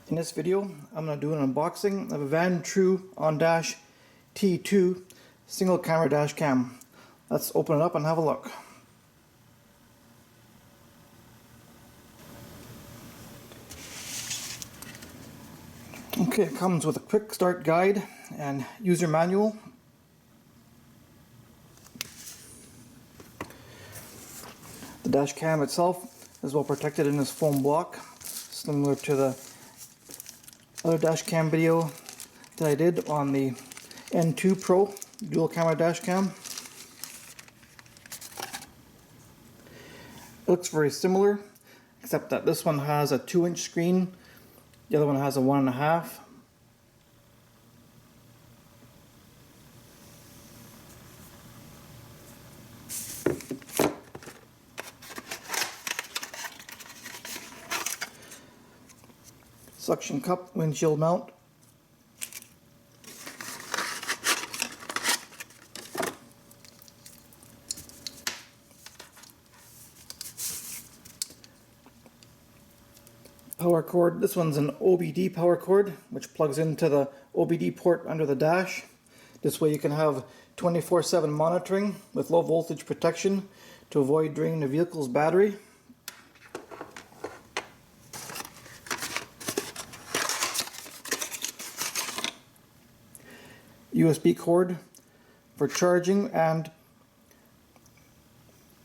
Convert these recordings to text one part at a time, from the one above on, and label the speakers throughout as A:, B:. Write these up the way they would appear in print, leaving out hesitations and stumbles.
A: In this video, I'm going to do an unboxing of a Vantrue T2 single camera dash cam. Let's open it up and have a look. Okay, it comes with a quick start guide and user manual. The dash cam itself is well protected in this foam block, similar to the other dash cam video that I did on the N2 Pro dual camera dash cam. It looks very similar, except that this one has a 2-inch screen, the other one has a 1.5. Suction cup, windshield mount. Power cord. This one's an OBD power cord, which plugs into the OBD port under the dash. This way you can have 24/7 monitoring with low voltage protection to avoid draining the vehicle's battery. USB cord for charging and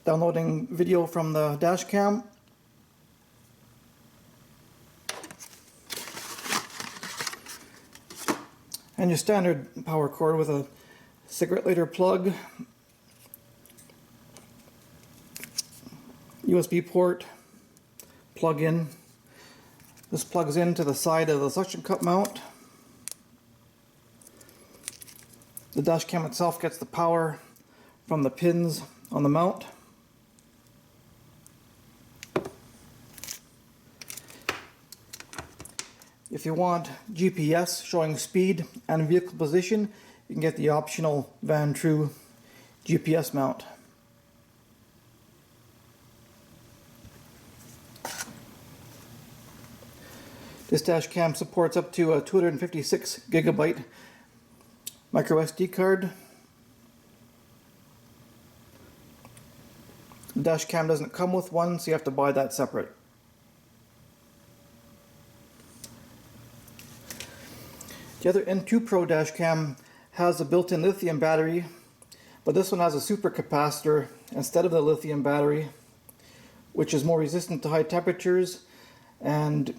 A: downloading video from the dash cam. And your standard power cord with a cigarette lighter plug, USB port, plug in. This plugs into the side of the suction cup mount. The dash cam itself gets the power from the pins on the mount. If you want GPS showing speed and vehicle position, you can get the optional Vantrue GPS mount. This dash cam supports up to a 256 gigabyte micro SD card. The dash cam doesn't come with one, so you have to buy that separate. The other N2 Pro dash cam has a built-in lithium battery, but this one has a super capacitor instead of the lithium battery, which is more resistant to high temperatures and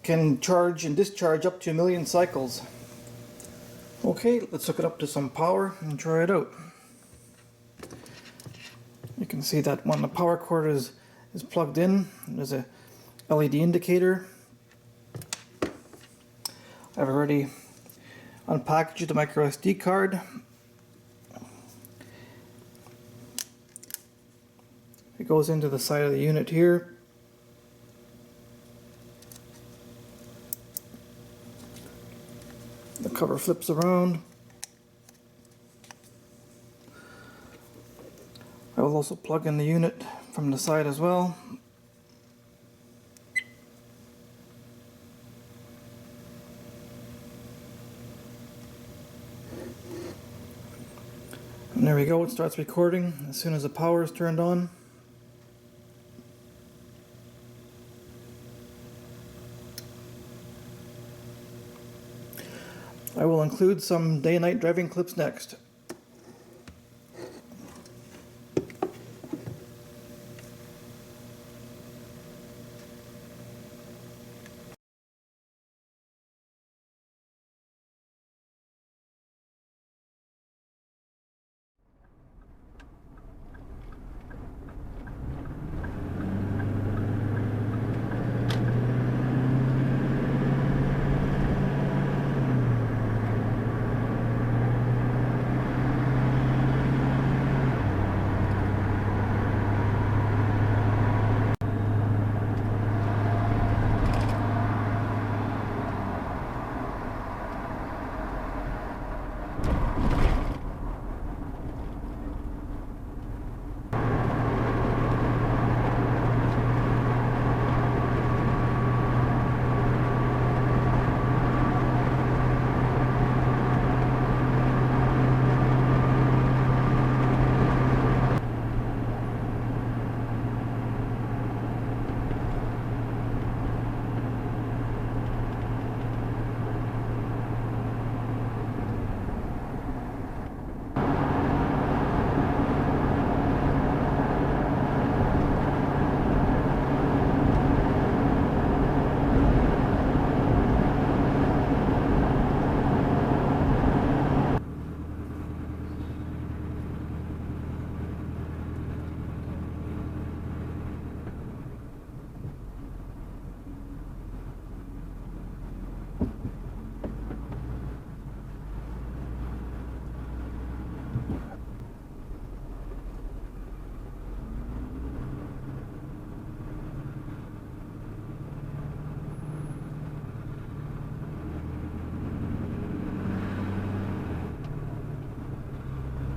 A: can charge and discharge up to 1 million cycles. Okay, let's hook it up to some power and try it out. You can see that when the power cord is plugged in, there's a LED indicator. I've already unpackaged the micro SD card. It goes into the side of the unit here. The cover flips around. I will also plug in the unit from the side as well. And there we go, it starts recording as soon as the power is turned on. I will include some day and night driving clips next.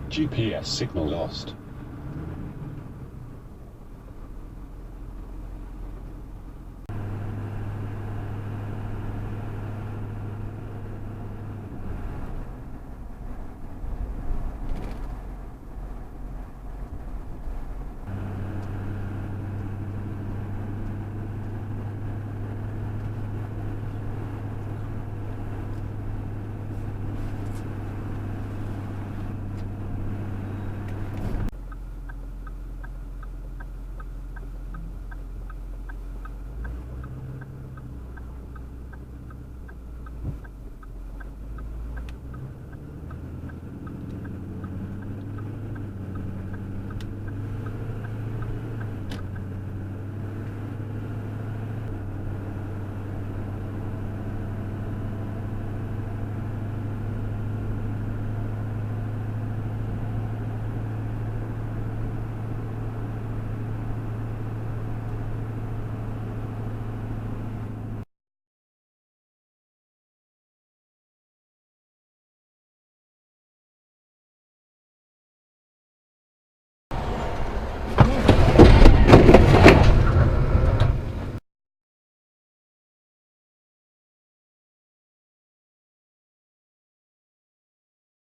B: GPS signal lost.